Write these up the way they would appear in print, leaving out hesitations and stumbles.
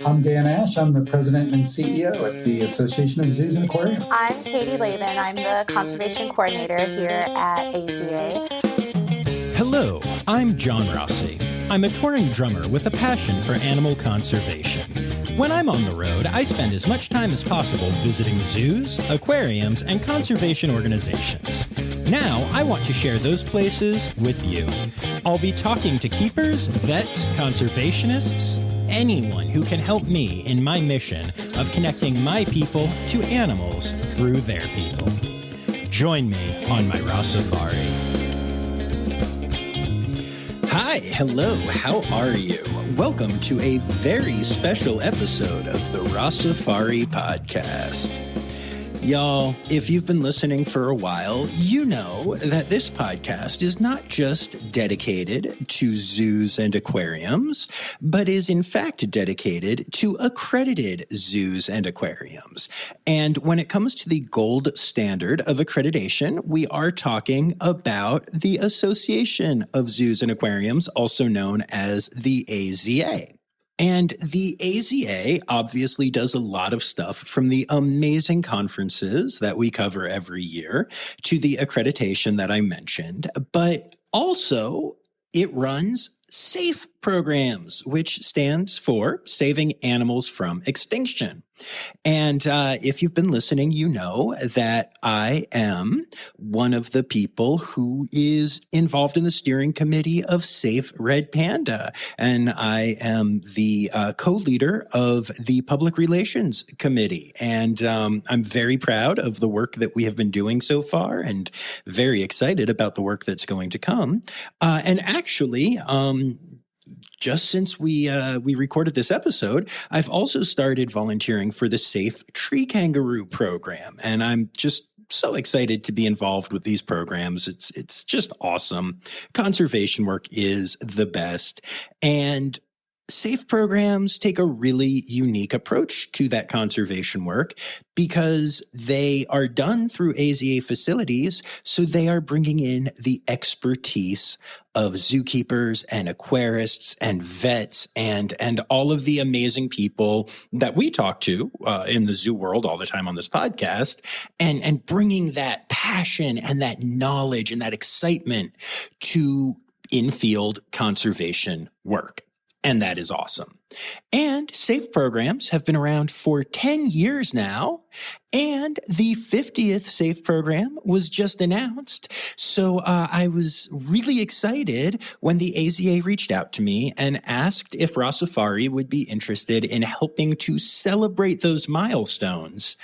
I'm Dan Ashe. I'm the president and CEO at the Association of Zoos and Aquariums. I'm Katey Leban. I'm the conservation coordinator here at AZA. Hello, I'm John Rossi. I'm a touring drummer with a passion for animal conservation. When I'm on the road, I spend as much time as possible visiting zoos, aquariums, and conservation organizations. Now, I want to share those places with you. I'll be talking to keepers, vets, conservationists, anyone who can help me in my mission of connecting my people to animals through their people. Join me on my Rossifari. Hi, hello, how are you? Welcome to a very special episode of the Rossifari podcast. Y'all, if you've been listening for a while, you know that this podcast is not just dedicated to zoos and aquariums, but is in fact dedicated to accredited zoos and aquariums. And when it comes to the gold standard of accreditation, we are talking about the Association of Zoos and Aquariums, also known as the AZA. And the AZA obviously does a lot of stuff, from the amazing conferences that we cover every year to the accreditation that I mentioned, but also it runs SAFE programs, which stands for Saving Animals From Extinction. And if you've been listening, you know that I am one of the people who is involved in the steering committee of Safe Red Panda. And I am the co-leader of the public relations committee. And I'm very proud of the work that we have been doing so far and very excited about the work that's going to come. And actually, just since we recorded this episode, I've also started volunteering for the Safe Tree Kangaroo program, and I'm just so excited to be involved with these programs. It's just awesome. Conservation work is the best, and SAFE programs take a really unique approach to that conservation work because they are done through AZA facilities, so they are bringing in the expertise of zookeepers and aquarists and vets and all of the amazing people that we talk to in the zoo world all the time on this podcast, and bringing that passion and that knowledge and that excitement to in-field conservation work. And that is awesome. And SAFE programs have been around for 10 years now, and the 50th SAFE program was just announced. So I was really excited when the AZA reached out to me and asked if Rossifari would be interested in helping to celebrate those milestones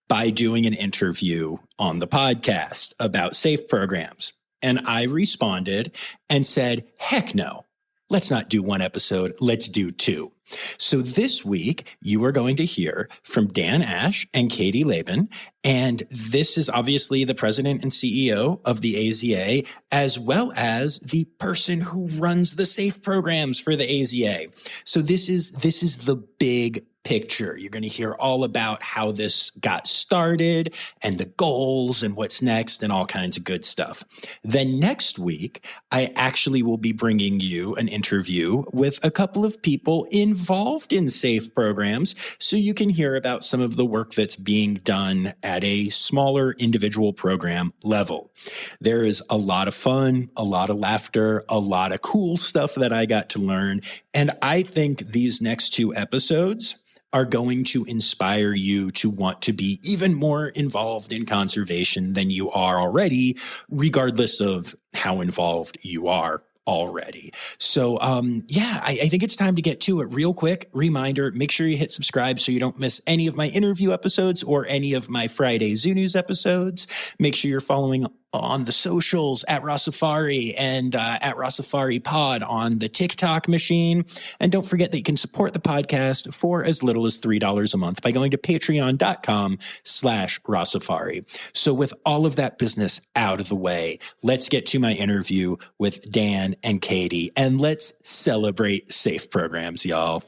by doing an interview on the podcast about SAFE programs. And I responded and said, heck no. Let's not do one episode, let's do two. So this week, you are going to hear from Dan Ashe and Katey Leban, and this is obviously the president and CEO of the AZA, as well as the person who runs the SAFE programs for the AZA. So this is the big picture. You're going to hear all about how this got started and the goals and what's next and all kinds of good stuff. Then next week, I actually will be bringing you an interview with a couple of people involved in SAFE programs, so you can hear about some of the work that's being done at a smaller individual program level. There is a lot of fun, a lot of laughter, a lot of cool stuff that I got to learn. And I think these next two episodes are going to inspire you to want to be even more involved in conservation than you are already, regardless of how involved you are already. So, I think it's time to get to it real quick. Reminder, make sure you hit subscribe so you don't miss any of my interview episodes or any of my Friday Zoo News episodes. Make sure you're following on the socials at Rossifari and at Rossifari Pod on the TikTok machine. And don't forget that you can support the podcast for as little as $3 a month by going to patreon.com/Rossifari. So with all of that business out of the way, let's get to my interview with Dan and Katey, and let's celebrate SAFE programs, y'all.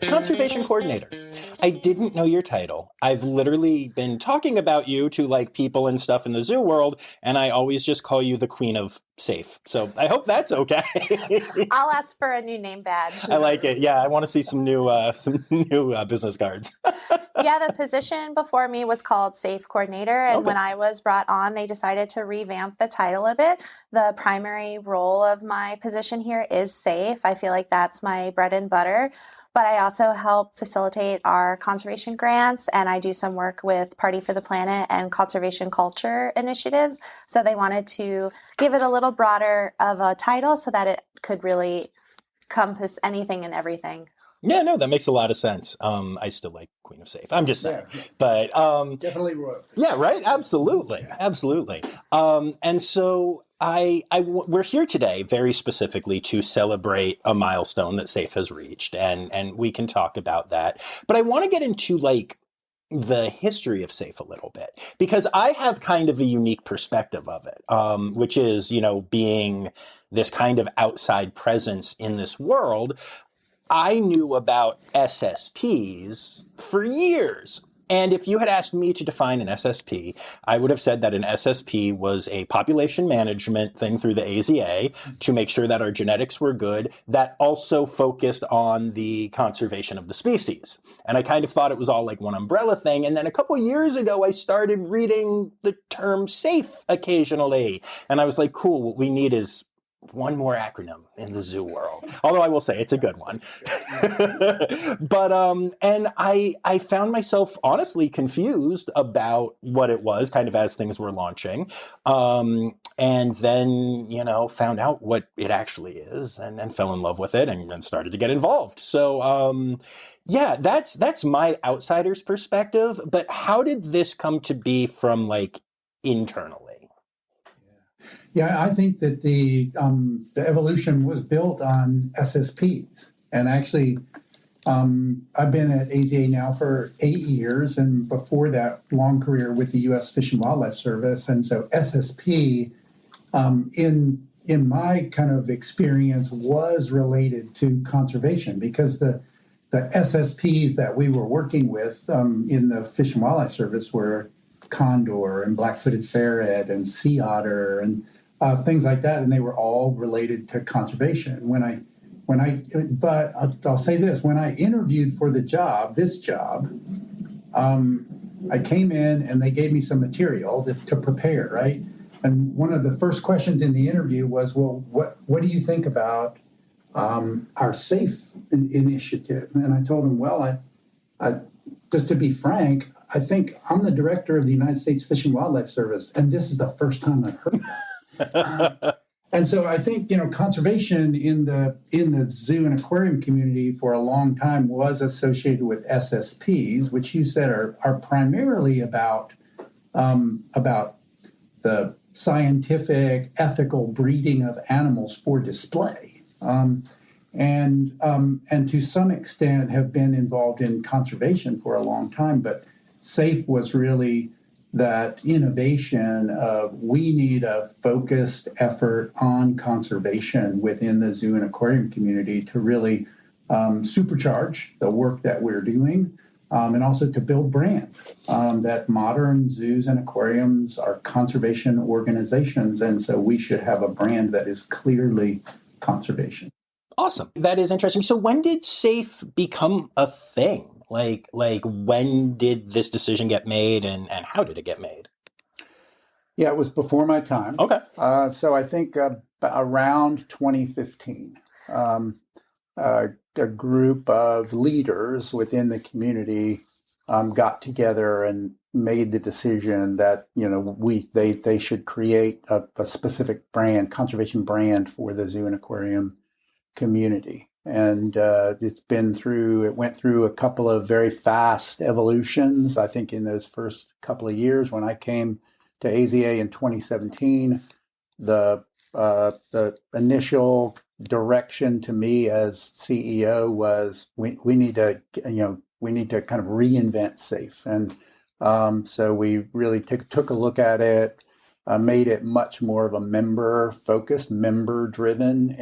Conservation coordinator. I didn't know your title. I've literally been talking about you to like people and stuff in the zoo world, and I always just call you the Queen of Safe. So I hope that's okay. I'll ask for a new name badge. I like it. Yeah, I want to see some new business cards. Yeah, the position before me was called Safe Coordinator, and Okay. when I was brought on, they decided to revamp the title a bit. The primary role of my position here is Safe. I feel like that's my bread and butter, but I also help facilitate our conservation grants, and I do some work with Party for the Planet and conservation culture initiatives. So they wanted to give it a little broader of a title so that it could really encompass anything and everything. Yeah, no, that makes a lot of sense. I still like Queen of Safe. I'm just saying. Yeah. But Definitely royal. yeah, right. Absolutely. Absolutely. And so we're here today very specifically to celebrate a milestone that SAFE has reached, and we can talk about that. But I want to get into like the history of SAFE a little bit, because I have kind of a unique perspective of it, which is, being this kind of outside presence in this world. I knew about SSPs for years. And if you had asked me to define an SSP, I would have said that an SSP was a population management thing through the AZA to make sure that our genetics were good, that also focused on the conservation of the species. And I kind of thought it was all like one umbrella thing. And then a couple years ago, I started reading the term SAFE occasionally. And I was like, cool, what we need is one more acronym in the zoo world. Although I will say it's a good one. But, and I found myself honestly confused about what it was kind of as things were launching. And then, found out what it actually is and fell in love with it and then started to get involved. So, yeah, that's my outsider's perspective. But how did this come to be from like internally? Yeah, I think that the evolution was built on SSPs. And actually, I've been at AZA now for 8 years, and before that, long career with the U.S. Fish and Wildlife Service. And so SSP, in my kind of experience, was related to conservation, because the SSPs that we were working with in the Fish and Wildlife Service were condor and black-footed ferret and sea otter and things like that, and they were all related to conservation. But I'll say this: when I interviewed for this job, I came in and they gave me some material to prepare, right? And one of the first questions in the interview was, "Well, what do you think about our SAFE initiative?" And I told them, "Well, I just to be frank, I think I'm the director of the United States Fish and Wildlife Service, and this is the first time I've heard that." And so I think, conservation in the zoo and aquarium community for a long time was associated with SSPs, which you said are primarily about the scientific, ethical breeding of animals for display, and to some extent have been involved in conservation for a long time. But SAFE was really that innovation of we need a focused effort on conservation within the zoo and aquarium community to really supercharge the work that we're doing, and also to build brand, that modern zoos and aquariums are conservation organizations, and so we should have a brand that is clearly conservation. Awesome. That is interesting. So when did SAFE become a thing? Like when did this decision get made and how did it get made? Yeah, it was before my time. Okay. So I think around 2015, a group of leaders within the community got together and made the decision that they should create a specific brand, conservation brand for the zoo and aquarium community. And it went through a couple of very fast evolutions. I think in those first couple of years, when I came to AZA in 2017, the initial direction to me as CEO was we need to kind of reinvent SAFE. And so we really took a look at it, made it much more of a member-focused, member-driven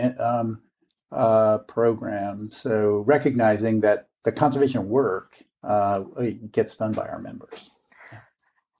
program. So recognizing that the conservation work it gets done by our members.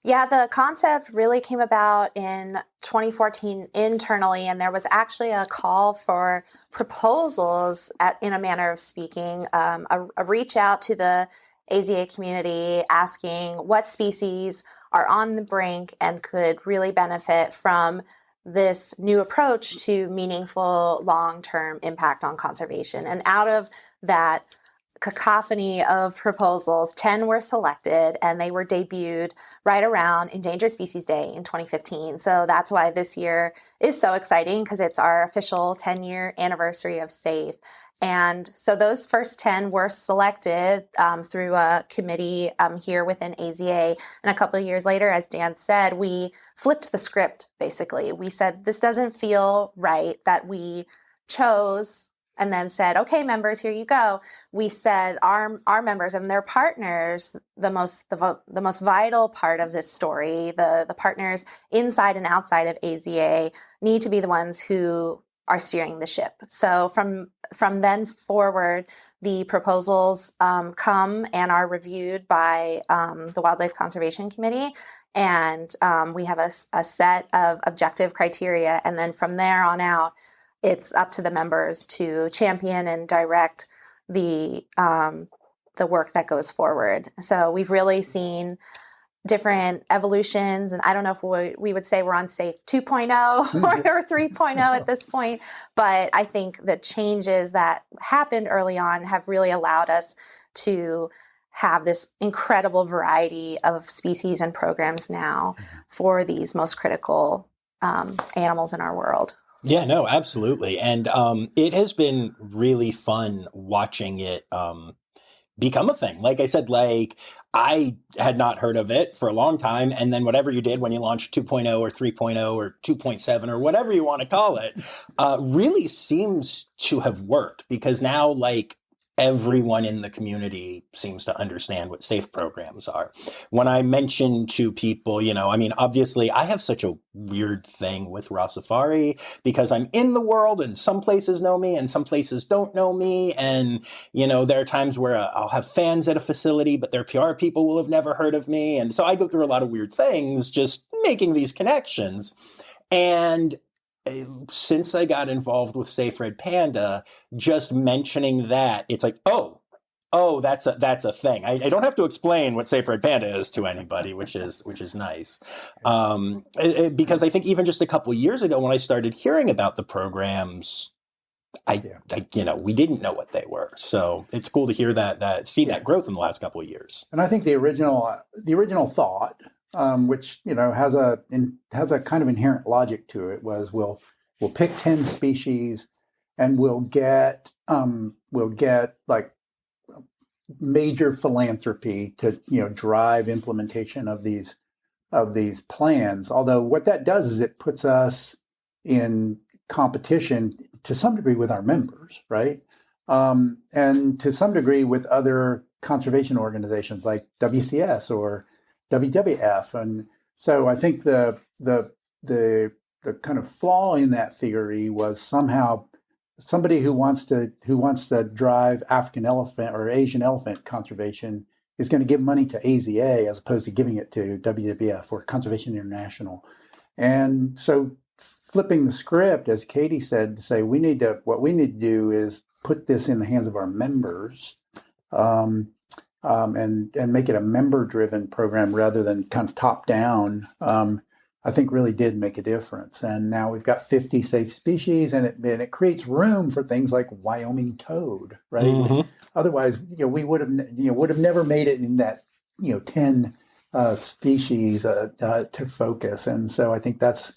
Yeah, the concept really came about in 2014 internally, and there was actually a call for proposals, in a manner of speaking, a reach out to the AZA community asking what species are on the brink and could really benefit from this new approach to meaningful long-term impact on conservation. And out of that cacophony of proposals, 10 were selected, and they were debuted right around Endangered Species Day in 2015. So that's why this year is so exciting, because it's our official 10-year anniversary of SAFE. And so those first 10 were selected through a committee here within AZA. And a couple of years later, as Dan said, we flipped the script, basically. We said, this doesn't feel right that we chose and then said, okay, members, here you go. We said our members and their partners, the most vital part of this story, the partners inside and outside of AZA, need to be the ones who are steering the ship. So from then forward, the proposals come and are reviewed by the Wildlife Conservation Committee. And we have a set of objective criteria. And then from there on out, it's up to the members to champion and direct the work that goes forward. So we've really seen different evolutions, and I don't know if we would say we're on SAFE 2.0 or 3.0 at this point, but I think the changes that happened early on have really allowed us to have this incredible variety of species and programs now for these most critical animals in our world. Yeah, no, absolutely. And it has been really fun watching it become a thing. Like I said, I had not heard of it for a long time. And then whatever you did when you launched 2.0 or 3.0 or 2.7 or whatever you want to call it, really seems to have worked, because now everyone in the community seems to understand what SAFE programs are. When I mention to people, obviously I have such a weird thing with Rossifari, because I'm in the world and some places know me and some places don't know me. And, there are times where I'll have fans at a facility, but their PR people will have never heard of me. And so I go through a lot of weird things just making these connections. And since I got involved with Safe Red Panda, just mentioning that, it's like, oh, that's a thing. I don't have to explain what Safe Red Panda is to anybody, which is nice. Because I think even just a couple years ago when I started hearing about the programs, we didn't know what they were. So it's cool to hear that growth in the last couple of years. And I think the original thought, which has a kind of inherent logic to it, was we'll pick 10 species and we'll get major philanthropy to drive implementation of these plans. Although what that does is it puts us in competition to some degree with our members, right? And to some degree with other conservation organizations like WCS or WWF. And so I think the kind of flaw in that theory was somehow somebody who wants to drive African elephant or Asian elephant conservation is going to give money to AZA as opposed to giving it to WWF or Conservation International. And so flipping the script, as Katey said, to say what we need to do is put this in the hands of our members, and make it a member-driven program rather than kind of top-down, I think really did make a difference. And now we've got 50 safe species, and it creates room for things like Wyoming toad, right? Mm-hmm. Which otherwise, we would have never made it in that 10 species to focus. And so I think that's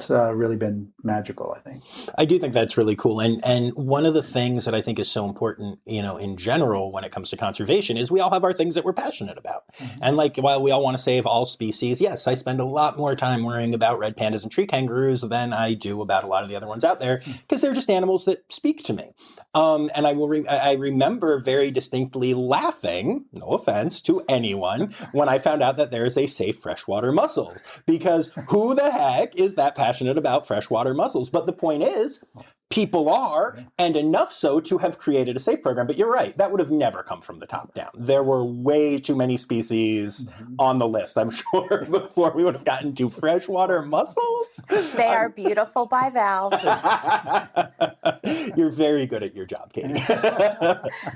really been magical, I think. I do think that's really cool. And one of the things that I think is so important, in general, when it comes to conservation, is we all have our things that we're passionate about. Mm-hmm. And while we all want to save all species, yes, I spend a lot more time worrying about red pandas and tree kangaroos than I do about a lot of the other ones out there, because they're just animals that speak to me. And I remember very distinctly laughing, no offense to anyone, when I found out that there is a safe freshwater mussels, because who the heck is that passionate about freshwater mussels? But the point is, people are, and enough so to have created a SAFE program. But you're right, that would have never come from the top down. There were way too many species on the list, I'm sure, before we would have gotten to freshwater mussels. They are beautiful bivalves. You're very good at your job, Katey.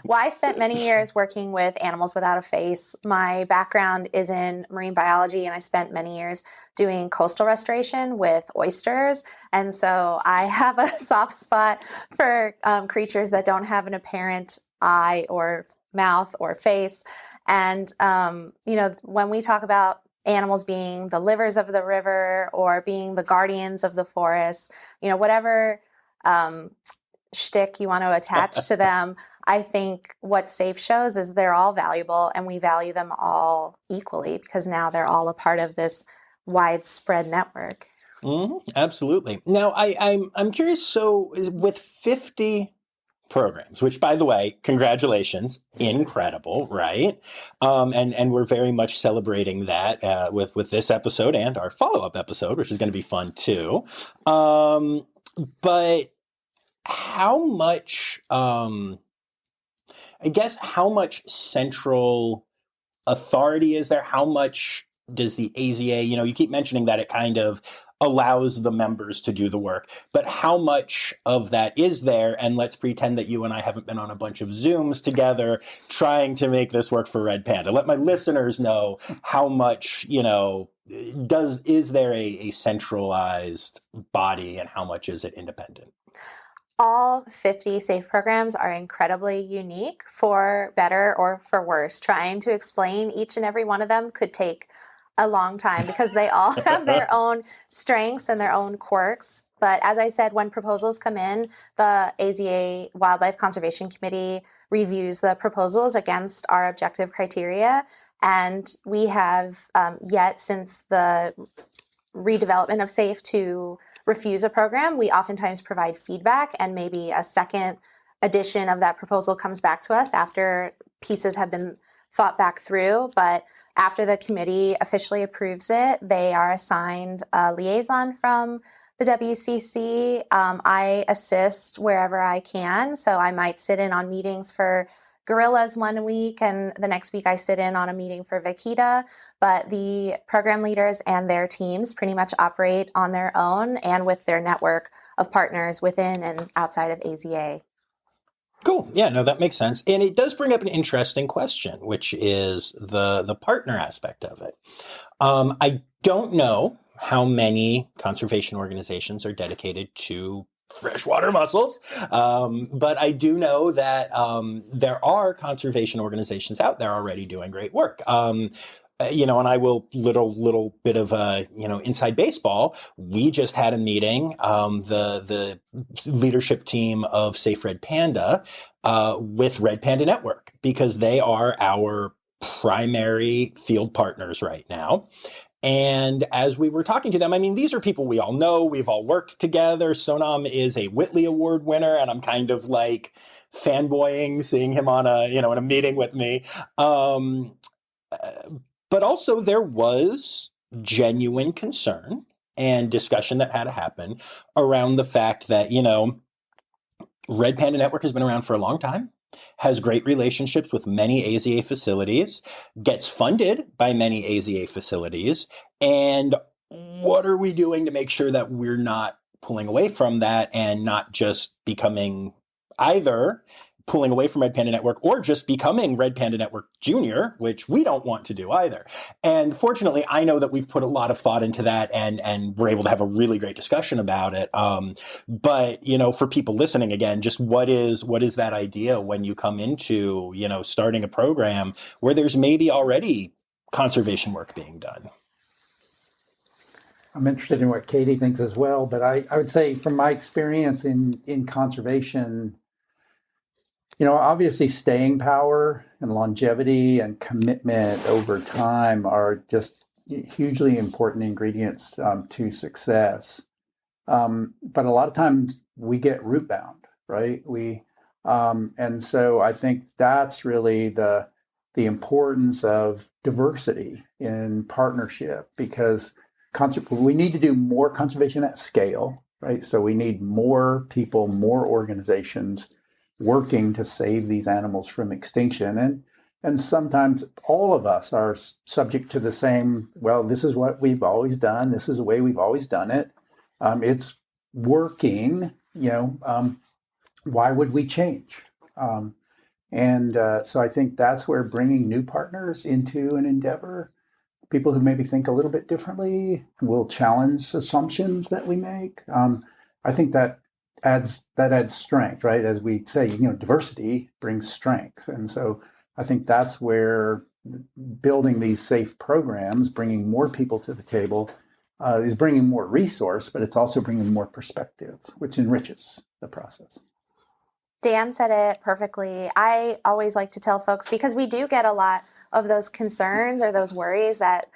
Well, I spent many years working with animals without a face. My background is in marine biology, and I spent many years doing coastal restoration with oysters. And so I have a soft spot for creatures that don't have an apparent eye or mouth or face. And, when we talk about animals being the livers of the river or being the guardians of the forest, whatever shtick you want to attach to them, I think what SAFE shows is they're all valuable, and we value them all equally because now they're all a part of this widespread network. Absolutely. Now, I'm curious. So, with 50 programs, which, by the way, congratulations, incredible, right? And we're very much celebrating that with this episode and our follow-up episode, which is going to be fun too. But how much, how much central authority is there? How much does the AZA, you keep mentioning that it kind of allows the members to do the work, but how much of that is there? And let's pretend that you and I haven't been on a bunch of Zooms together trying to make this work for Red Panda. Let my listeners know how much, is there a centralized body and how much is it independent? All 50 SAFE programs are incredibly unique, for better or for worse. Trying to explain each and every one of them could take a long time because they all have their own strengths and their own quirks. But as I said, when proposals come in, the AZA Wildlife Conservation Committee reviews the proposals against our objective criteria. And we have yet, since the redevelopment of SAFE, to refuse a program. We oftentimes provide feedback, and maybe a second edition of that proposal comes back to us after pieces have been thought back through. But after the committee officially approves it, they are assigned a liaison from the WCC. I assist wherever I can. So I might sit in on meetings for gorillas one week, and the next week I sit in on a meeting for vaquita. But the program leaders and their teams pretty much operate on their own and with their network of partners within and outside of AZA. Cool. Yeah, no, that makes sense. And it does bring up an interesting question, which is the partner aspect of it. I don't know how many conservation organizations are dedicated to freshwater mussels, but I do know that there are conservation organizations out there already doing great work. And I will little bit of inside baseball. We just had a meeting, the leadership team of Safe Red Panda, with Red Panda Network, because they are our primary field partners right now. And as we were talking to them, these are people we all know. We've all worked together. Sonam is a Whitley Award winner, and I'm kind of like fanboying seeing him on in a meeting with me. But also there was genuine concern and discussion that had to happen around the fact that, Red Panda Network has been around for a long time, has great relationships with many AZA facilities, gets funded by many AZA facilities. And what are we doing to make sure that we're not pulling away from that and not just becoming either pulling away from Red Panda Network or just becoming Red Panda Network Junior, which we don't want to do either. And fortunately, I know that we've put a lot of thought into that and we're able to have a really great discussion about it. But, for people listening, again, just what is that idea when you come into, starting a program where there's maybe already conservation work being done? I'm interested in what Katey thinks as well, but I would say from my experience in conservation, obviously staying power and longevity and commitment over time are just hugely important ingredients to success. But a lot of times we get root bound, right? And so I think that's really the importance of diversity in partnership, because we need to do more conservation at scale. right? So we need more people, more organizations working to save these animals from extinction. And sometimes all of us are subject to the same, well, this is what we've always done. This is the way we've always done it. It's working, why would we change? So I think that's where bringing new partners into an endeavor, people who maybe think a little bit differently, will challenge assumptions that we make. I think that adds strength, right? As we say, diversity brings strength. And so I think that's where building these safe programs, bringing more people to the table, is bringing more resource, but it's also bringing more perspective, which enriches the process. Dan said it perfectly. I always like to tell folks, because we do get a lot of those concerns or those worries that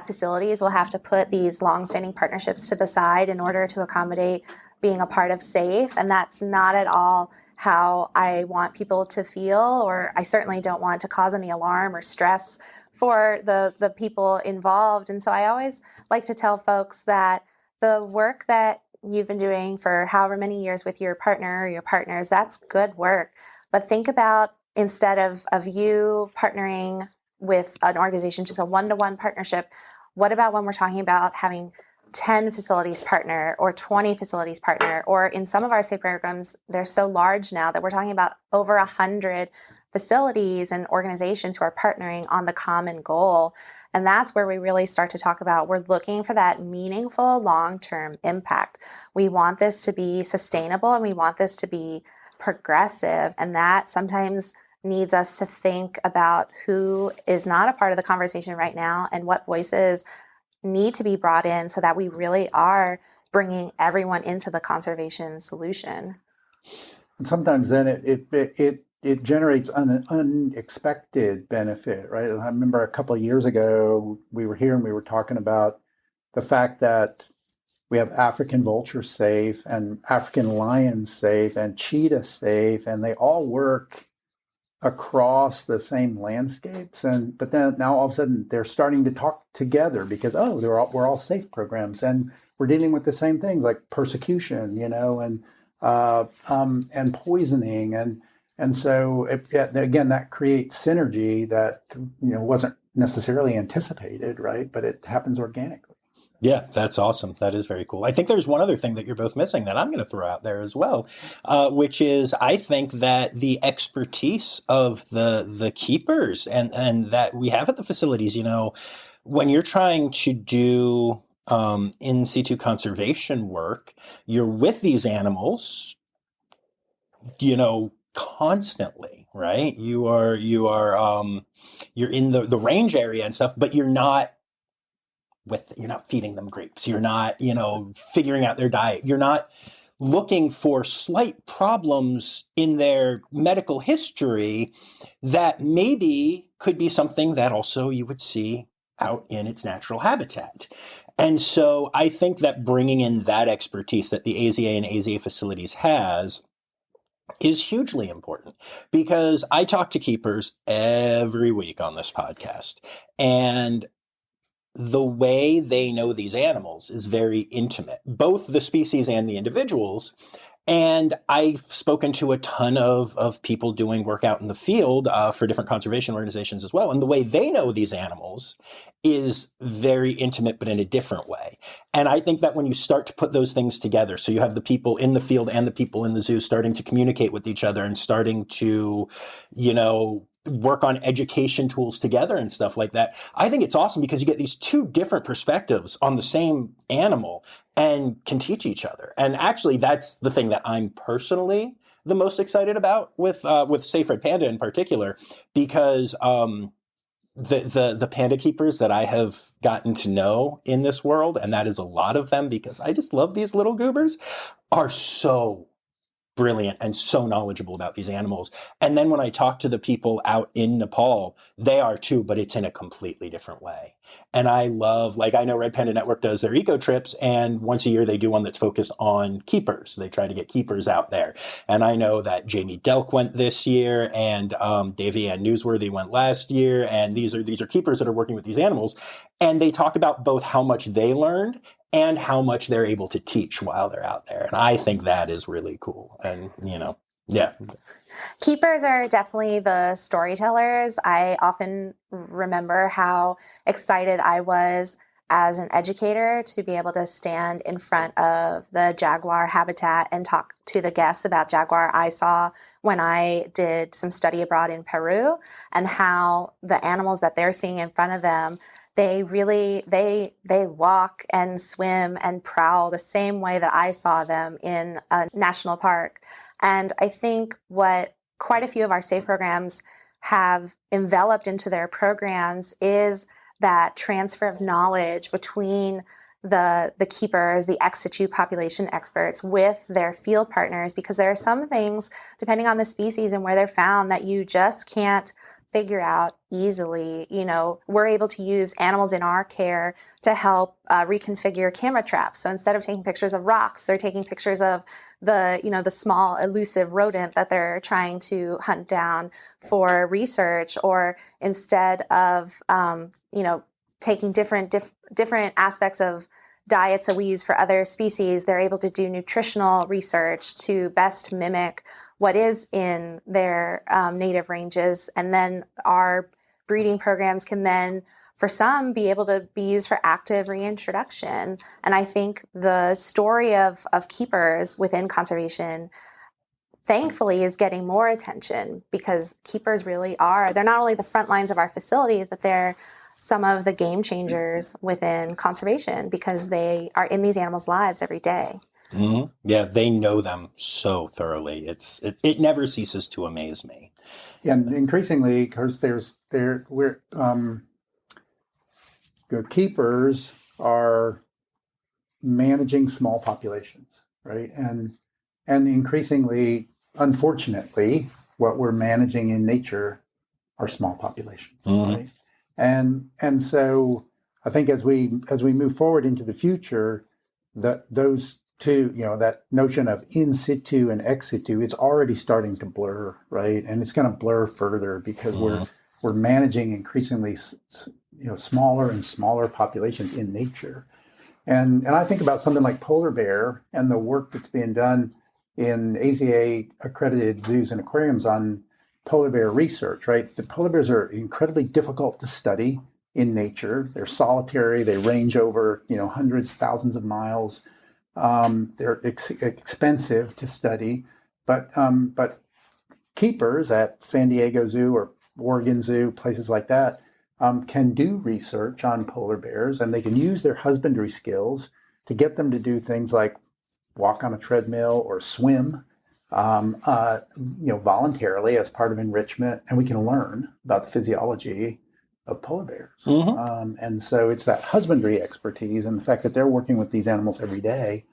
facilities will have to put these longstanding partnerships to the side in order to accommodate being a part of SAFE. And that's not at all how I want people to feel, or I certainly don't want to cause any alarm or stress for the people involved. And so I always like to tell folks that the work that you've been doing for however many years with your partner or your partners, that's good work. But think about, instead of you partnering with an organization, just a one-to-one partnership, what about when we're talking about having 10 facilities partner or 20 facilities partner, or in some of our SAFE programs, they're so large now that we're talking about over 100 facilities and organizations who are partnering on the common goal. And that's where we really start to talk about, we're looking for that meaningful long-term impact. We want this to be sustainable and we want this to be progressive. And that sometimes needs us to think about who is not a part of the conversation right now and what voices need to be brought in so that we really are bringing everyone into the conservation solution. And sometimes then it generates an unexpected benefit, right? I remember a couple of years ago, we were here and we were talking about the fact that we have African vulture safe and African lion safe and cheetah safe, and they all work across the same landscapes. But then now all of a sudden they're starting to talk together because, we're all safe programs and we're dealing with the same things like persecution, and poisoning. And so again, that creates synergy that, wasn't necessarily anticipated, right? But it happens organically. Yeah, that's awesome. That is very cool. I think there's one other thing that you're both missing that I'm going to throw out there as well, which is I think that the expertise of the keepers and that we have at the facilities, when you're trying to do in situ conservation work, you're with these animals, constantly, right? You're in the range area and stuff, but you're not feeding them grapes. You're not, figuring out their diet. You're not looking for slight problems in their medical history that maybe could be something that also you would see out in its natural habitat. And so I think that bringing in that expertise that the AZA and AZA facilities has is hugely important, because I talk to keepers every week on this podcast, and the way they know these animals is very intimate, both the species and the individuals. And I've spoken to a ton of people doing work out in the field for different conservation organizations as well. And the way they know these animals is very intimate, but in a different way. And I think that when you start to put those things together, so you have the people in the field and the people in the zoo starting to communicate with each other and starting to, work on education tools together and stuff like that. I think it's awesome because you get these two different perspectives on the same animal and can teach each other. And actually, that's the thing that I'm personally the most excited about with Safe Red Panda in particular, because the panda keepers that I have gotten to know in this world, and that is a lot of them because I just love these little goobers, are so brilliant and so knowledgeable about these animals. And then when I talk to the people out in Nepal, they are too, but it's in a completely different way. And I love, I know Red Panda Network does their eco trips, and once a year they do one that's focused on keepers. They try to get keepers out there. And I know that Jamie Delk went this year, and Davey Ann Newsworthy went last year. And these are keepers that are working with these animals. And they talk about both how much they learned and how much they're able to teach while they're out there. And I think that is really cool. And, yeah. Keepers are definitely the storytellers. I often remember how excited I was as an educator to be able to stand in front of the jaguar habitat and talk to the guests about jaguar I saw when I did some study abroad in Peru, and how the animals that they're seeing in front of them, they really they walk and swim and prowl the same way that I saw them in a national park. And I think what quite a few of our SAFE programs have enveloped into their programs is that transfer of knowledge between the keepers, the ex situ population experts, with their field partners, because there are some things, depending on the species and where they're found, that you just can't figure out easily. We're able to use animals in our care to help reconfigure camera traps. So instead of taking pictures of rocks, they're taking pictures of the small elusive rodent that they're trying to hunt down for research. Or instead of taking different aspects of diets that we use for other species, they're able to do nutritional research to best mimic what is in their native ranges. And then our breeding programs can then, for some, be able to be used for active reintroduction. And I think the story of keepers within conservation, thankfully, is getting more attention, because keepers really they're not only the front lines of our facilities, but they're some of the game changers within conservation, because they are in these animals' lives every day. Mm-hmm. Yeah, they know them so thoroughly. It never ceases to amaze me. Yeah, and increasingly, because keepers are managing small populations, right? And increasingly, unfortunately, what we're managing in nature are small populations, right? And so I think as we move forward into the future, that those two, that notion of in situ and ex situ, it's already starting to blur, right? And it's going to blur further, because we're managing increasingly smaller and smaller populations in nature. And I think about something like polar bear and the work that's being done in AZA accredited zoos and aquariums on polar bear research, right? The polar bears are incredibly difficult to study in nature. They're solitary. They range over, hundreds, thousands of miles. They're expensive to study, but keepers at San Diego Zoo or Oregon Zoo, places like that, can do research on polar bears, and they can use their husbandry skills to get them to do things like walk on a treadmill or swim, voluntarily as part of enrichment, and we can learn about the physiology of polar bears. And so it's that husbandry expertise and the fact that they're working with these animals every day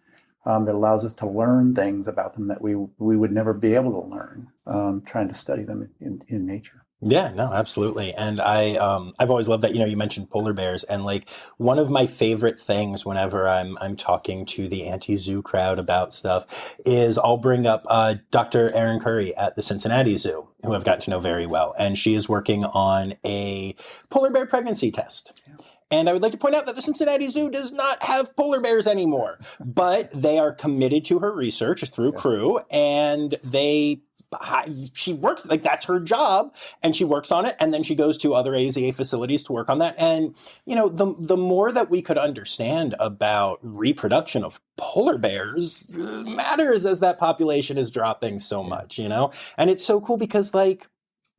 that allows us to learn things about them that we would never be able to learn trying to study them in nature. Yeah, no, absolutely. And I've always loved that, you mentioned polar bears, and like one of my favorite things whenever I'm talking to the anti-zoo crowd about stuff is I'll bring up Dr. Erin Curry at the Cincinnati Zoo, who I've gotten to know very well. And she is working on a polar bear pregnancy test. Yeah. And I would like to point out that the Cincinnati Zoo does not have polar bears anymore, but they are committed to her research through Crew, and she works, like, that's her job, and she works on it, and then she goes to other AZA facilities to work on that. And the more that we could understand about reproduction of polar bears matters as that population is dropping so much, and it's so cool because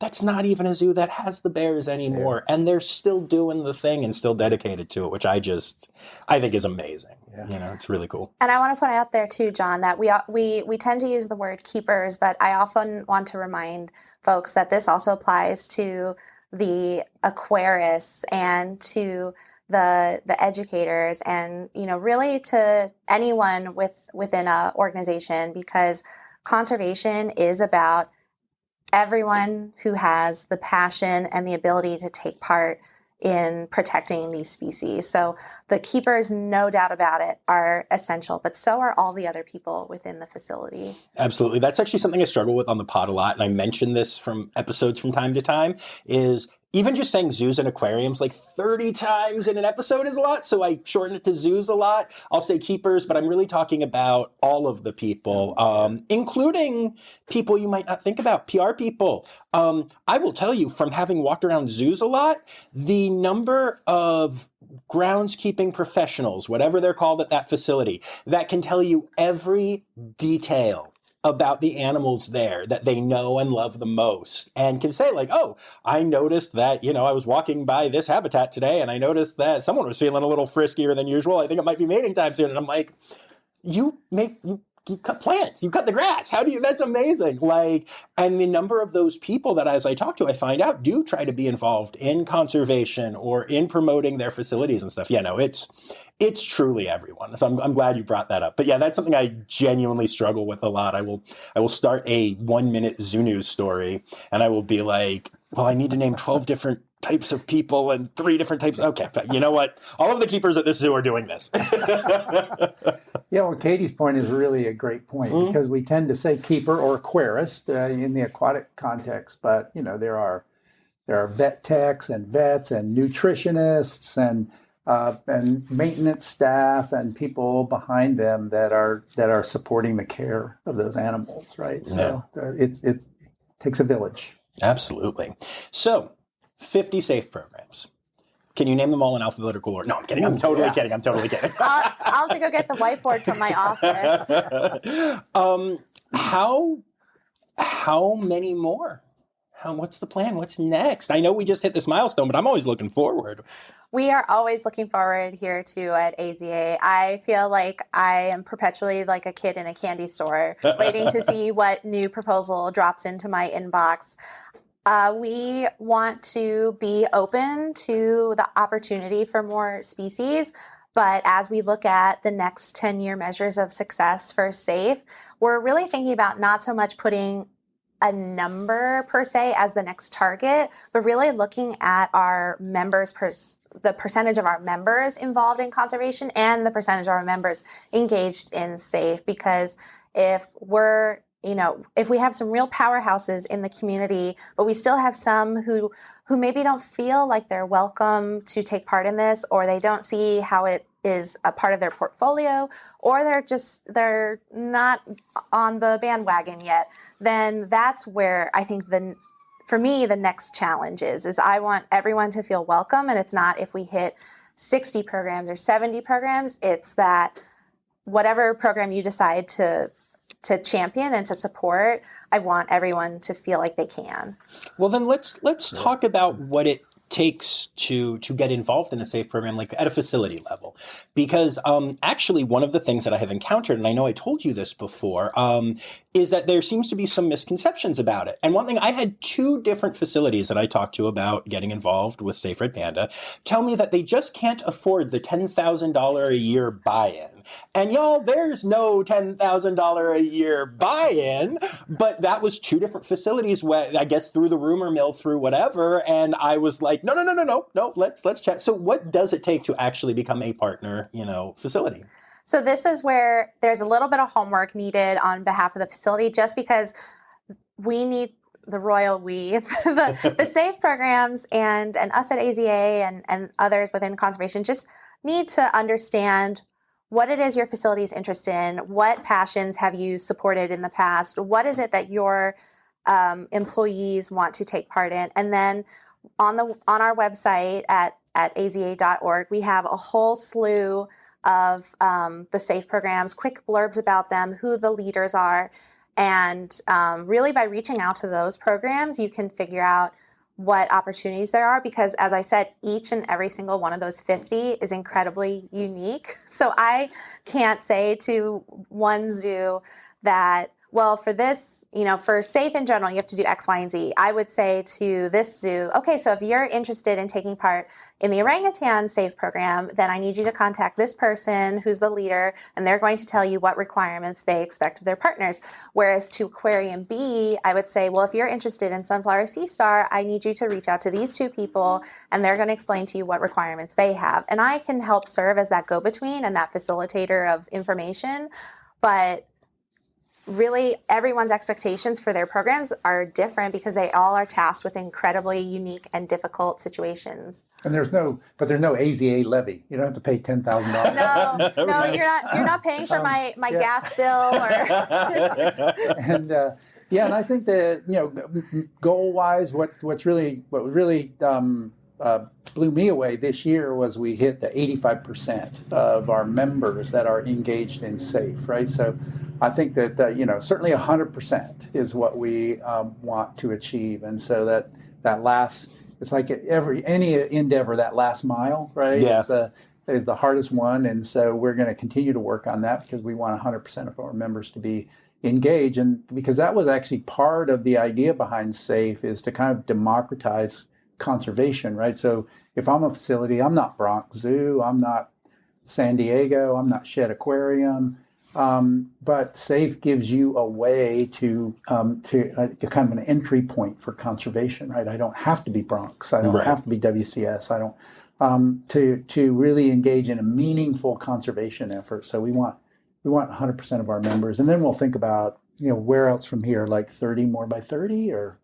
that's not even a zoo that has the bears anymore, and they're still doing the thing and still dedicated to it, which I think is amazing. It's really cool. And I want to put out there too, John, that we tend to use the word keepers, but I often want to remind folks that this also applies to the aquarists and to the educators, and really to anyone within a organization, because conservation is about everyone who has the passion and the ability to take part in protecting these species. So the keepers, no doubt about it, are essential, but so are all the other people within the facility. Absolutely. That's actually something I struggle with on the pod a lot, and I mention this from episodes from time to time, is even just saying zoos and aquariums like 30 times in an episode is a lot. So I shorten it to zoos a lot. I'll say keepers, but I'm really talking about all of the people, including people you might not think about, PR people. I will tell you, from having walked around zoos a lot, the number of groundskeeping professionals, whatever they're called at that facility, that can tell you every detail about the animals there that they know and love the most, and can say like, oh, I noticed that, I was walking by this habitat today and I noticed that someone was feeling a little friskier than usual. I think it might be mating time soon. And I'm like, you cut plants, you cut the grass. That's amazing. And the number of those people that as I talk to, I find out do try to be involved in conservation or in promoting their facilities and stuff. It's truly everyone. So I'm glad you brought that up. But yeah, that's something I genuinely struggle with a lot. I will start a 1-minute zoo news story and I will be like, well, I need to name 12 different types of people and 3 different types. Okay, but you know what? All of the keepers at this zoo are doing this. Yeah, well, Katey's point is really a great point, because we tend to say keeper or aquarist in the aquatic context, but there are vet techs and vets and nutritionists and maintenance staff and people behind them that are supporting the care of those animals, right? So it takes a village. Absolutely. So 50 SAFE programs. Can you name them all in alphabetical order? No, I'm kidding. I'm totally kidding. I'll have to go get the whiteboard from my office. How many more? What's the plan? What's next? I know we just hit this milestone, but I'm always looking forward. We are always looking forward here too at AZA. I feel like I am perpetually like a kid in a candy store, waiting to see what new proposal drops into my inbox. We want to be open to the opportunity for more species, but as we look at the next 10-year measures of success for SAFE, we're really thinking about not so much putting a number per se as the next target, but really looking at our members, the percentage of our members involved in conservation and the percentage of our members engaged in SAFE. Because if we have some real powerhouses in the community, but we still have some who maybe don't feel like they're welcome to take part in this, or they don't see how it is a part of their portfolio, or they're not on the bandwagon yet, then that's where I think for me, the next challenge is I want everyone to feel welcome. And it's not if we hit 60 programs or 70 programs, it's that whatever program you decide to champion and to support, I want everyone to feel like they can. Well, then let's talk about what it takes to get involved in a SAFE program, like at a facility level. Because actually one of the things that I have encountered, and I know I told you this before, is that there seems to be some misconceptions about it. And one thing, I had 2 different facilities that I talked to about getting involved with Safe Red Panda tell me that they just can't afford the $10,000 a year buy-in. And y'all, there's no $10,000 a year buy-in, but that was 2 different facilities, where I guess through the rumor mill, through whatever, and I was like, no, let's chat. So what does it take to actually become a partner, facility? So this is where there's a little bit of homework needed on behalf of the facility, just because we need the SAFE programs and us at AZA and others within conservation just need to understand what it is your facility is interested in, what passions have you supported in the past, what is it that your employees want to take part in, and then on our website at aza.org, we have a whole slew of the SAFE programs, quick blurbs about them, who the leaders are, and really by reaching out to those programs, you can figure out what opportunities there are, because as I said, each and every single one of those 50 is incredibly unique. So I can't say to one zoo that, well, for this, for SAFE in general, you have to do X, Y, and Z. I would say to this zoo, okay, so if you're interested in taking part in the orangutan SAFE program, then I need you to contact this person who's the leader, and they're going to tell you what requirements they expect of their partners. Whereas to Aquarium B, I would say, well, if you're interested in Sunflower Sea Star, I need you to reach out to these 2 people, and they're going to explain to you what requirements they have. And I can help serve as that go-between and that facilitator of information, but really everyone's expectations for their programs are different because they all are tasked with incredibly unique and difficult situations. And there's no AZA levy. You don't have to pay $10,000. No, you're not paying for my gas bill or. And and I think that goal wise, what really blew me away this year was we hit the 85% of our members that are engaged in SAFE, right? So I think that certainly 100% is what we want to achieve, and so that last, it's like any endeavor, that last mile, right? Yeah. Is the hardest one, and so we're going to continue to work on that because we want 100% of our members to be engaged, and because that was actually part of the idea behind SAFE, is to kind of democratize conservation, right? So if I'm a facility, I'm not Bronx Zoo, I'm not San Diego, I'm not Shedd Aquarium, but SAFE gives you a way to kind of an entry point for conservation, right? I don't have to be Bronx, I don't have to be WCS, I don't to really engage in a meaningful conservation effort. So we want 100% of our members, and then we'll think about where else from here, like 30 more by 30 or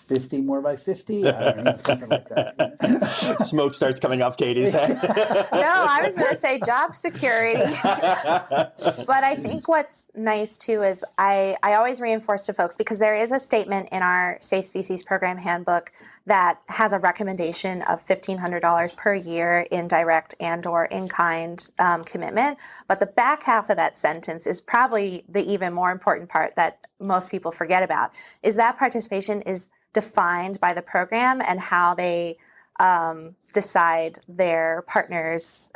50 more by 50, I don't know, something like that. Smoke starts coming off Katey's head. No, I was going to say job security. But I think what's nice too is I always reinforce to folks, because there is a statement in our Safe Species Program Handbook that has a recommendation of $1,500 per year in direct and or in-kind commitment. But the back half of that sentence is probably the even more important part that most people forget about, is that participation is defined by the program and how they decide their partners'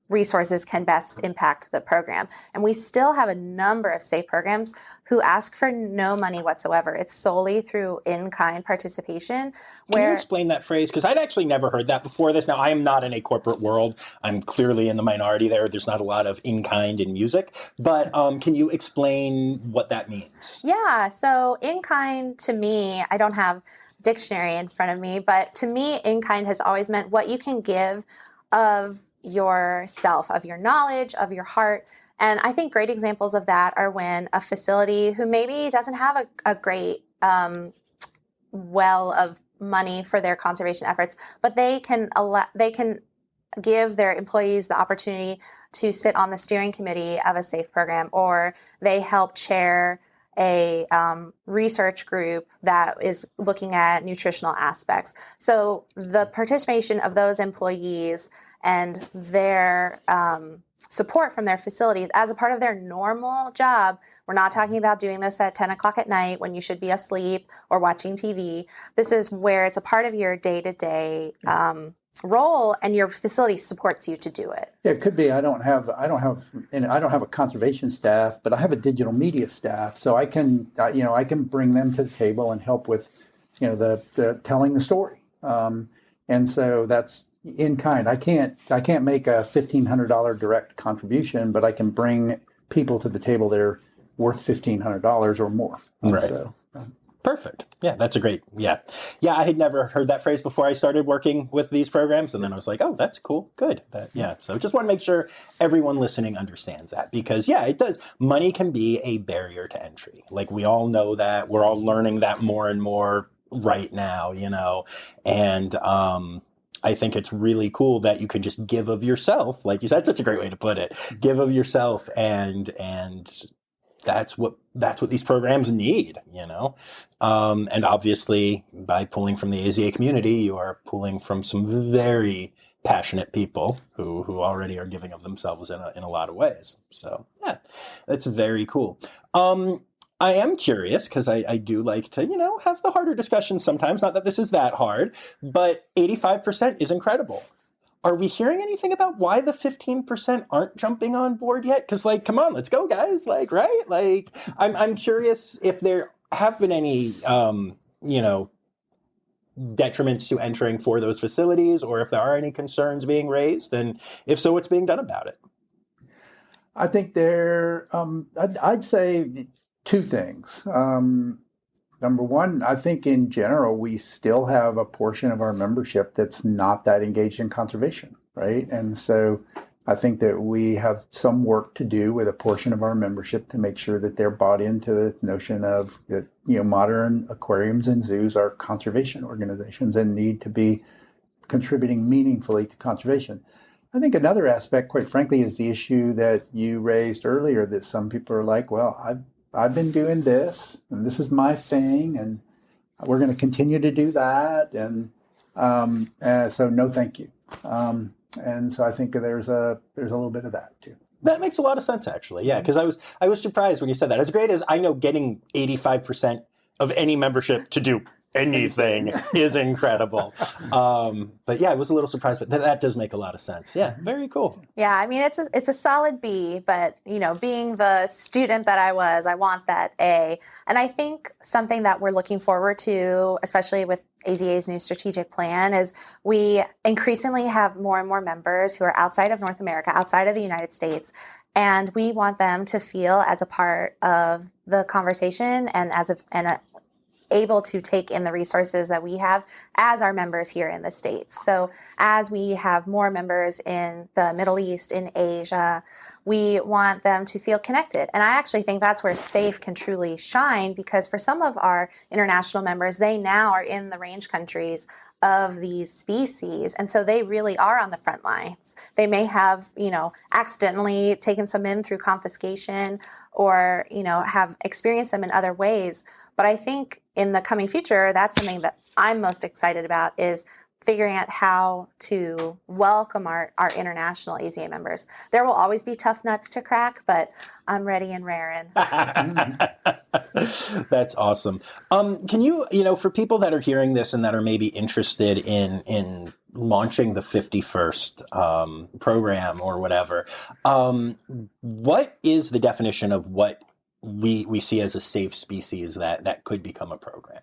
resources can best impact the program. And we still have a number of SAFE programs who ask for no money whatsoever. It's solely through in-kind participation. Can you explain that phrase? Because I'd actually never heard that before this. Now, I am not in a corporate world. I'm clearly in the minority there. There's not a lot of in-kind in music. But can you explain what that means? Yeah, so in-kind to me, I don't have a dictionary in front of me, but to me, in-kind has always meant what you can give of yourself, of your knowledge, of your heart. And I think great examples of that are when a facility who maybe doesn't have a great well of money for their conservation efforts, but they can give their employees the opportunity to sit on the steering committee of a SAFE program, or they help chair a research group that is looking at nutritional aspects. So the participation of those employees and their support from their facilities as a part of their normal job. We're not talking about doing this at 10 o'clock at night when you should be asleep or watching TV. This is where it's a part of your day-to-day role, and your facility supports you to do it. Yeah, it could be. I don't have a conservation staff, but I have a digital media staff, so I can bring them to the table and help with the telling the story. And so that's in kind. I can't make a $1,500 direct contribution, but I can bring people to the table that are worth $1,500 or more. Right. So, perfect. Yeah, that's a great, yeah. I had never heard that phrase before I started working with these programs, and then I was like, oh, that's cool. Good. So just want to make sure everyone listening understands that, because it does. Money can be a barrier to entry. Like, we all know that. We're all learning that more and more right now, and I think it's really cool that you can just give of yourself, like you said. Such a great way to put it. Give of yourself, and that's what these programs need, And obviously, by pulling from the AZA community, you are pulling from some very passionate people who already are giving of themselves in a lot of ways. So that's very cool. I am curious, because I do like to, have the harder discussions sometimes. Not that this is that hard, but 85% is incredible. Are we hearing anything about why the 15% aren't jumping on board yet? Because, come on, let's go, guys. Right? I'm curious if there have been any, detriments to entering for those facilities, or if there are any concerns being raised, and if so, what's being done about it? I think I'd say two things. Number one, I think in general, we still have a portion of our membership that's not that engaged in conservation, right? And so I think that we have some work to do with a portion of our membership to make sure that they're bought into the notion of that, modern aquariums and zoos are conservation organizations and need to be contributing meaningfully to conservation. I think another aspect, quite frankly, is the issue that you raised earlier, that some people are like, well, I've been doing this, and this is my thing, and we're going to continue to do that, and so no, thank you. And so I think there's a little bit of that too. That makes a lot of sense, actually. Yeah, because I was surprised when you said that. As great as I know, getting 85% of any membership to do anything is incredible. But yeah, I was a little surprised, but that does make a lot of sense. Yeah, very cool. Yeah, I mean, it's a solid B, but, being the student that I was, I want that A. And I think something that we're looking forward to, especially with AZA's new strategic plan, is we increasingly have more and more members who are outside of North America, outside of the United States, and we want them to feel as a part of the conversation and able to take in the resources that we have as our members here in the States. So as we have more members in the Middle East, in Asia, we want them to feel connected. And I actually think that's where SAFE can truly shine, because for some of our international members, they now are in the range countries of these species. And so they really are on the front lines. They may have, accidentally taken some in through confiscation or, have experienced them in other ways. But I think in the coming future, that's something that I'm most excited about, is figuring out how to welcome our international AZA members. There will always be tough nuts to crack, but I'm ready and raring. That's awesome. Can you, for people that are hearing this and that are maybe interested in launching the 51st program or whatever, what is the definition of what we see as a safe species that could become a program?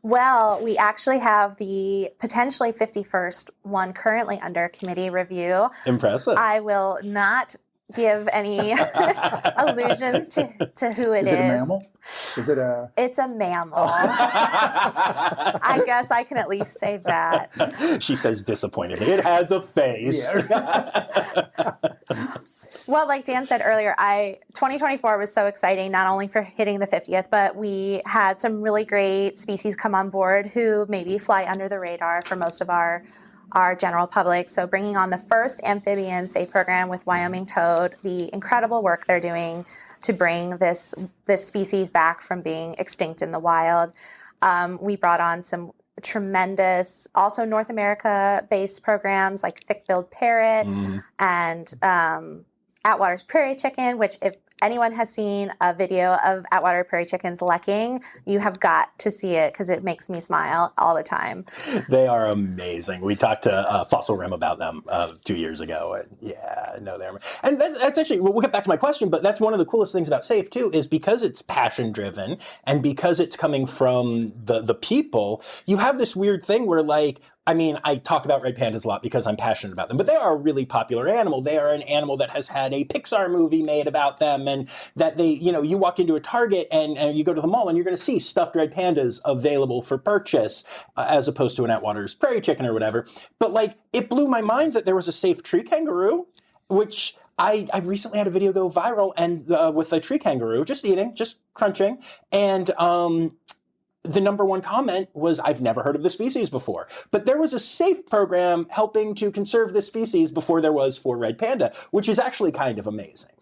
Well, we actually have the potentially 51st one currently under committee review. Impressive. I will not give any allusions to who it is. Is it a mammal? Is it a... It's a mammal. I guess I can at least say that. She says disappointedly. It has a face. Yeah. Well, like Dan said earlier, 2024 was so exciting, not only for hitting the 50th, but we had some really great species come on board who maybe fly under the radar for most of our general public. So bringing on the first amphibian safe program with Wyoming toad, the incredible work they're doing to bring this species back from being extinct in the wild. We brought on some tremendous, also North America-based programs like thick-billed parrot and Atwater's prairie chicken, which if anyone has seen a video of Atwater prairie chickens lekking, you have got to see it because it makes me smile all the time. They are amazing. We talked to Fossil Rim about them 2 years ago, and yeah, no, they're... And that's actually, we'll get back to my question, but that's one of the coolest things about SAFE too, is because it's passion-driven and because it's coming from the people, you have this weird thing where, like, I talk about red pandas a lot because I'm passionate about them, but they are a really popular animal. They are an animal that has had a Pixar movie made about them, and that they, you walk into a Target and you go to the mall and you're going to see stuffed red pandas available for purchase, as opposed to an Atwater's prairie chicken or whatever. But like, it blew my mind that there was a safe tree kangaroo, which I recently had a video go viral and with a tree kangaroo, just eating, just crunching, and the number one comment was, I've never heard of the species before. But there was a SAFE program helping to conserve the species before there was for red panda, which is actually kind of amazing.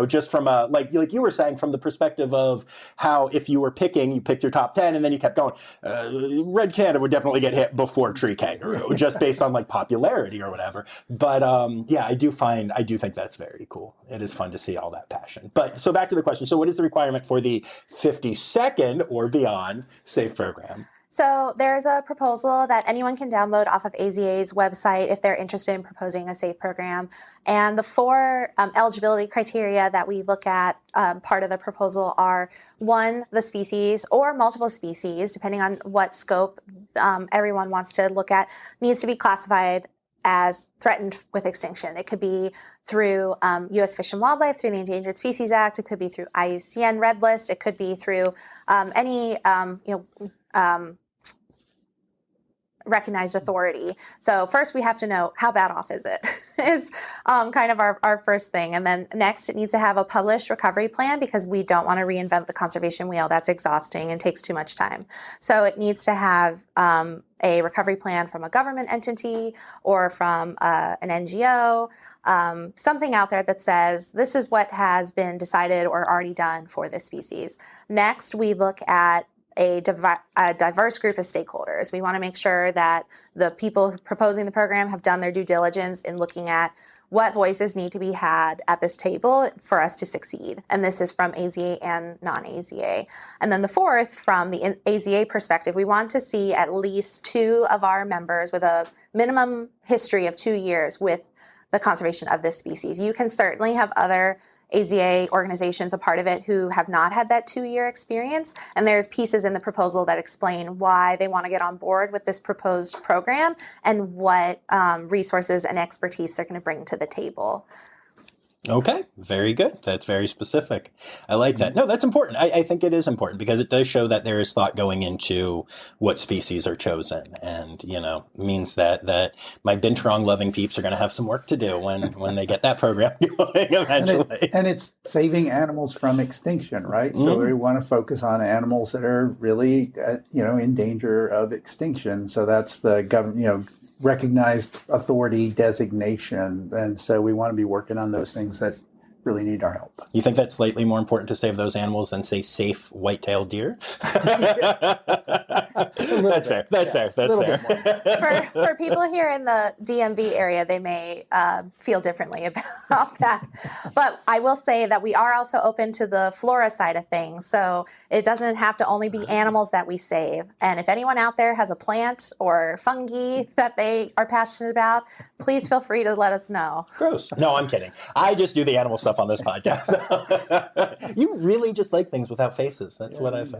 Just from a, like you were saying, from the perspective of how if you were picking, you picked your top 10 and then you kept going. Red panda would definitely get hit before tree kangaroo, just based on like popularity or whatever. But yeah, I do think that's very cool. It is fun to see all that passion. But so back to the question. So what is the requirement for the 52nd or beyond SAFE program? So there's a proposal that anyone can download off of AZA's website if they're interested in proposing a SAFE program. And the four eligibility criteria that we look at, part of the proposal are, one, the species or multiple species, depending on what scope everyone wants to look at, needs to be classified as threatened with extinction. It could be through U.S. Fish and Wildlife, through the Endangered Species Act. It could be through IUCN Red List. It could be through any recognized authority. So first we have to know how bad off is it is kind of our first thing. And then next it needs to have a published recovery plan because we don't want to reinvent the conservation wheel. That's exhausting and takes too much time. So it needs to have a recovery plan from a government entity or from an NGO, something out there that says this is what has been decided or already done for this species. Next, we look at a diverse group of stakeholders. We want to make sure that the people proposing the program have done their due diligence in looking at what voices need to be had at this table for us to succeed. And this is from AZA and non-AZA. And then the fourth, from the AZA perspective, we want to see at least 2 of our members with a minimum history of 2 years with the conservation of this species. You can certainly have other AZA organizations a part of it who have not had that 2-year experience. And there's pieces in the proposal that explain why they want to get on board with this proposed program and what resources and expertise they're going to bring to the table. Okay, very good. That's very specific. I like that. No, that's important. I think it is important because it does show that there is thought going into what species are chosen, and means that my binturong loving peeps are going to have some work to do when they get that program going eventually. And it's saving animals from extinction, right? So we want to focus on animals that are really in danger of extinction. So that's the government, recognized authority designation. And so we want to be working on those things that really need our help. You think that's slightly more important to save those animals than, say, safe white-tailed deer? That's fair. That's fair. For people here in the DMV area, they may feel differently about that. But I will say that we are also open to the flora side of things. So it doesn't have to only be animals that we save. And if anyone out there has a plant or fungi that they are passionate about, please feel free to let us know. Gross. No, I'm kidding. I just do the animal stuff on this podcast. You really just like things without faces. That's what I've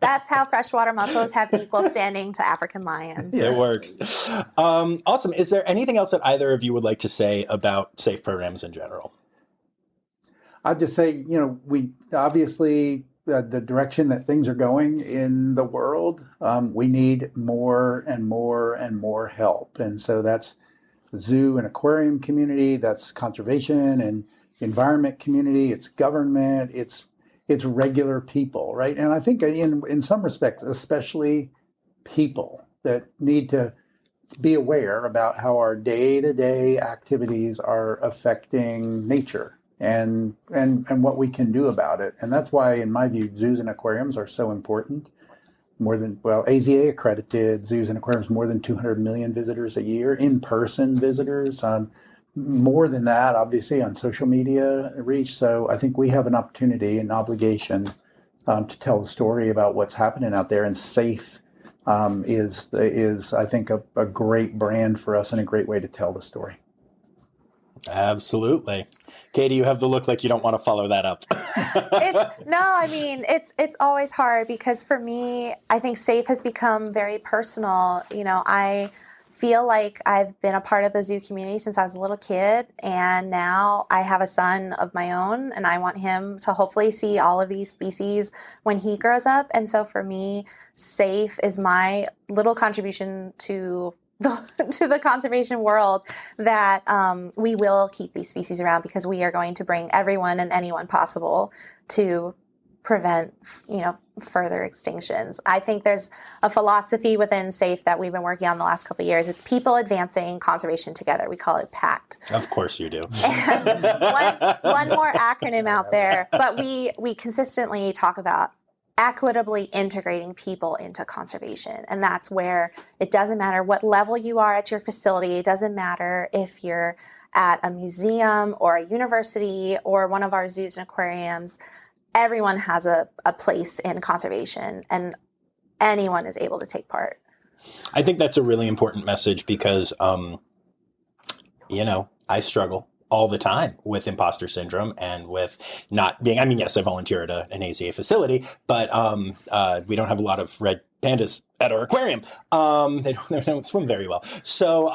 That's how freshwater mussels have equal standing to African lions. It works. Awesome. Is there anything else that either of you would like to say about SAFE programs in general? I'd just say, we obviously, the direction that things are going in the world, we need more and more and more help. And so that's zoo and aquarium community, that's conservation and environment community, it's government, it's regular people, right? And I think in some respects, especially people that need to be aware about how our day-to-day activities are affecting nature and what we can do about it. And that's why, in my view, zoos and aquariums are so important. AZA accredited zoos and aquariums, more than 200 million visitors a year, in-person visitors, more than that, obviously, on social media reach. So I think we have an opportunity and obligation to tell the story about what's happening out there. And SAFE is I think, a great brand for us and a great way to tell the story. Absolutely. Katey, you have the look like you don't want to follow that up. It's always hard because for me, I think SAFE has become very personal. I feel like I've been a part of the zoo community since I was a little kid, and now I have a son of my own, and I want him to hopefully see all of these species when he grows up. And so for me, SAFE is my little contribution to the conservation world, that we will keep these species around because we are going to bring everyone and anyone possible to prevent, further extinctions. I think there's a philosophy within SAFE that we've been working on the last couple of years. It's people advancing conservation together. We call it PACT. Of course you do. And one more acronym out there, but we consistently talk about equitably integrating people into conservation. And that's where it doesn't matter what level you are at your facility. It doesn't matter if you're at a museum or a university or one of our zoos and aquariums. Everyone has a place in conservation, and anyone is able to take part. I think that's a really important message because, I struggle all the time with imposter syndrome and with not being, yes, I volunteer at an AZA facility, but we don't have a lot of red pandas at our aquarium. They don't swim very well. So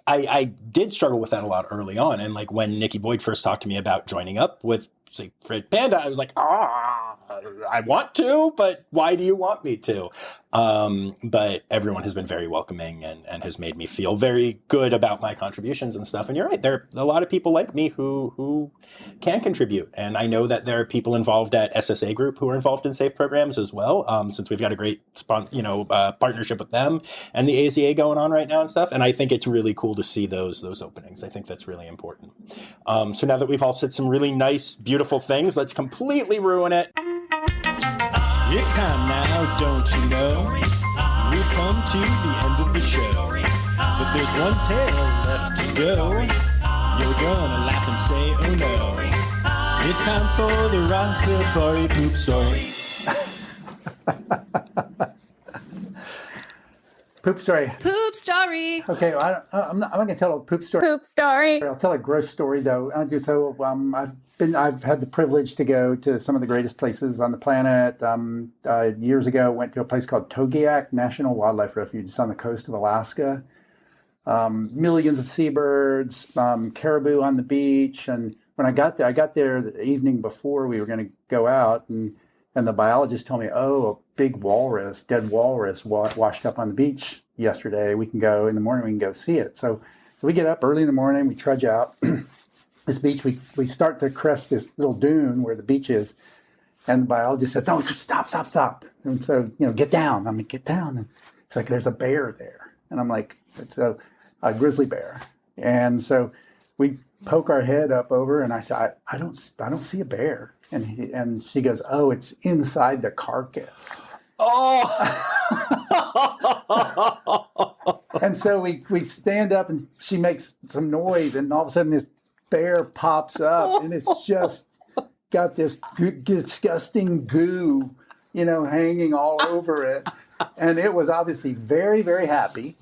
I did struggle with that a lot early on. And when Nikki Boyd first talked to me about joining up with, say, red panda, I was like, I want to, but why do you want me to? But everyone has been very welcoming and has made me feel very good about my contributions and stuff. And you're right, there are a lot of people like me who can contribute. And I know that there are people involved at SSA Group who are involved in SAFE programs as well, since we've got a great partnership with them and the AZA going on right now and stuff. And I think it's really cool to see those openings. I think that's really important. So now that we've all said some really nice, beautiful things, let's completely ruin it. It's time now, don't you know? We've come to the end of the show. But there's one tale left to go. You're gonna laugh and say, oh no. It's time for the Rossifari poop story. Poop story. Poop story. Okay, well, I'm not going to tell a poop story. Poop story. I'll tell a gross story though. I've had the privilege to go to some of the greatest places on the planet. Years ago, went to a place called Togiak National Wildlife Refuge. It's on the coast of Alaska. Millions of seabirds, caribou on the beach. And when I got there the evening before we were going to go out, and the biologist told me, oh, a big walrus, dead walrus washed up on the beach yesterday. We can go in the morning, we can go see it. So we get up early in the morning, we trudge out. This beach, we start to crest this little dune where the beach is, and the biologist said, "No, stop!" And so, get down. I mean, get down. And it's like there's a bear there, and I'm like, it's a grizzly bear. And so we poke our head up over, and I said, I don't see a bear. And she goes, "Oh, it's inside the carcass." Oh. And so we stand up, and she makes some noise, and all of a sudden this bear pops up, and it's just got this disgusting goo, hanging all over it. And it was obviously very, very happy.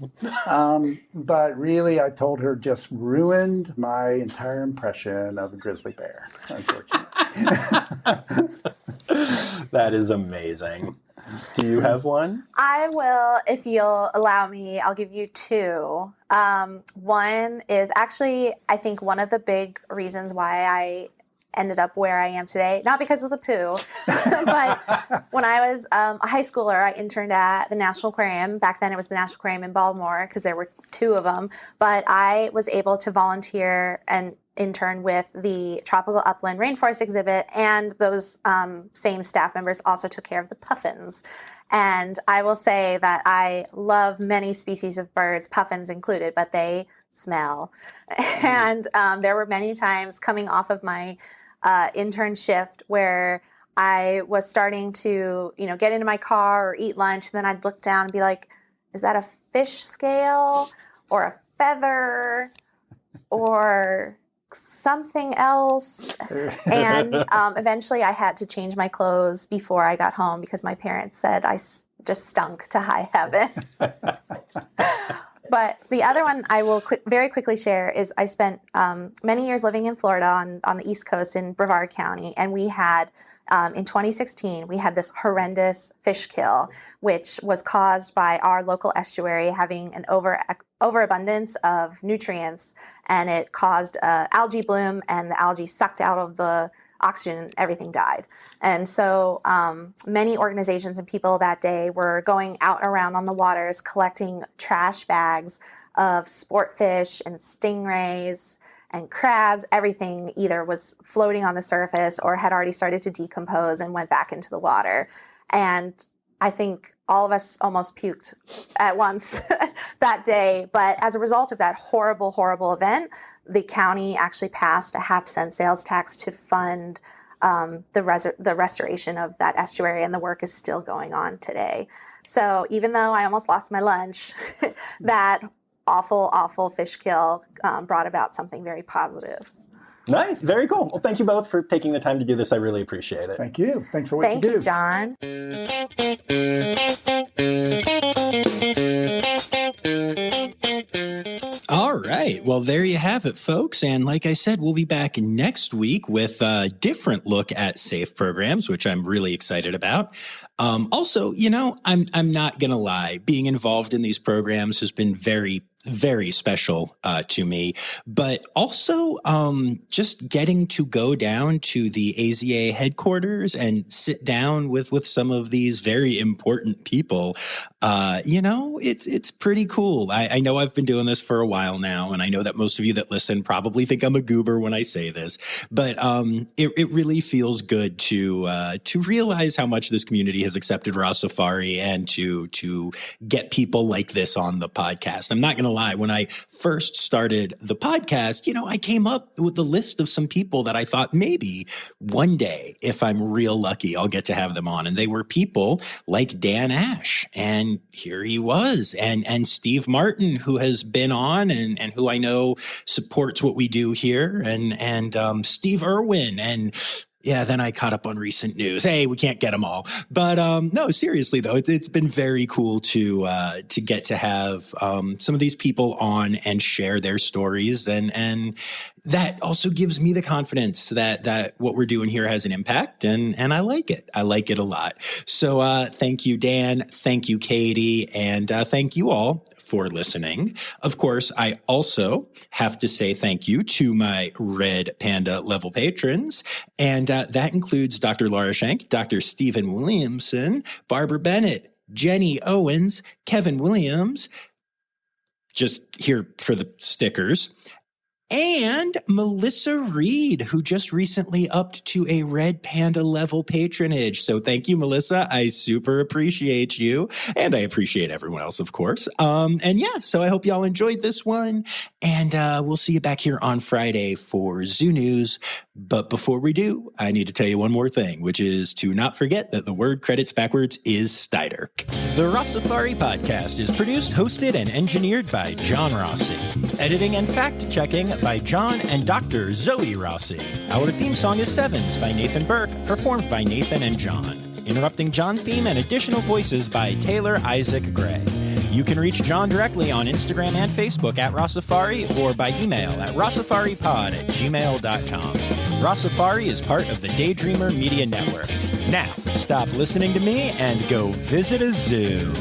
But really, I told her, just ruined my entire impression of a grizzly bear, unfortunately. That is amazing. Do you have one? I will, if you'll allow me, I'll give you two. One is actually, I think, one of the big reasons why I ended up where I am today, not because of the poo, but when I was a high schooler, I interned at the National Aquarium. Back then it was the National Aquarium in Baltimore because there were two of them, but I was able to volunteer and intern with the Tropical Upland Rainforest exhibit, and those same staff members also took care of the puffins. And I will say that I love many species of birds, puffins included, but they smell. And there were many times coming off of my intern shift where I was starting to, get into my car or eat lunch, and then I'd look down and be like, is that a fish scale or a feather or something else? And eventually I had to change my clothes before I got home because my parents said I just stunk to high heaven. But the other one I will very quickly share is I spent many years living in Florida on the East Coast in Brevard County, and we had in 2016, we had this horrendous fish kill, which was caused by our local estuary having an overabundance of nutrients, and it caused algae bloom, and the algae sucked out of the oxygen, everything died. And so many organizations and people that day were going out around on the waters collecting trash bags of sport fish and stingrays and crabs. Everything either was floating on the surface or had already started to decompose and went back into the water. And I think all of us almost puked at once that day. But as a result of that horrible, horrible event, the county actually passed a 0.5-cent sales tax to fund the restoration of that estuary, and the work is still going on today. So even though I almost lost my lunch, that awful, awful fish kill brought about something very positive. Nice. Very cool. Well, thank you both for taking the time to do this. I really appreciate it. Thank you. Thanks for what you do. Thank you, John. All right. Well, there you have it, folks. And like I said, we'll be back next week with a different look at SAFE programs, which I'm really excited about. Also, I'm not going to lie. Being involved in these programs has been very very special to me, but also just getting to go down to the AZA headquarters and sit down with some of these very important people. It's pretty cool. I know I've been doing this for a while now, and I know that most of you that listen probably think I'm a goober when I say this, but it really feels good to realize how much this community has accepted Rossifari and to get people like this on the podcast. I'm not going to lie. When I first started the podcast, I came up with the list of some people that I thought maybe one day, if I'm real lucky, I'll get to have them on. And they were people like Dan Ashe. And here he was. And Steve Martin, who has been on and who I know supports what we do here. And Steve Irwin. And yeah, then I caught up on recent news. Hey, we can't get them all. But no, seriously, though, it's been very cool to get to have some of these people on and share their stories. And that also gives me the confidence that what we're doing here has an impact. And I like it. I like it a lot. So thank you, Dan. Thank you, Katey. And thank you all for listening. Of course, I also have to say thank you to my Red Panda level patrons. And that includes Dr. Laura Schenk, Dr. Stephen Williamson, Barbara Bennett, Jenny Owens, Kevin Williams, just here for the stickers, and Melissa Reed, who just recently upped to a Red Panda level patronage. So thank you, Melissa. I super appreciate you. And I appreciate everyone else, of course. So I hope y'all enjoyed this one. And we'll see you back here on Friday for Zoo News. But before we do, I need to tell you one more thing, which is to not forget that the word credits backwards is Steiderk. The Rossifari podcast is produced, hosted, and engineered by John Rossi. Editing and fact-checking by John and Dr. Zoe Rossi. Our theme song is Sevens by Nathan Burke, performed by Nathan and John. Interrupting John theme and additional voices by Taylor Isaac Gray. You can reach John directly on Instagram and Facebook at Rossifari or by email at rossifaripod@gmail.com. Rossifari is part of the Daydreamer Media Network. Now, stop listening to me and go visit a zoo.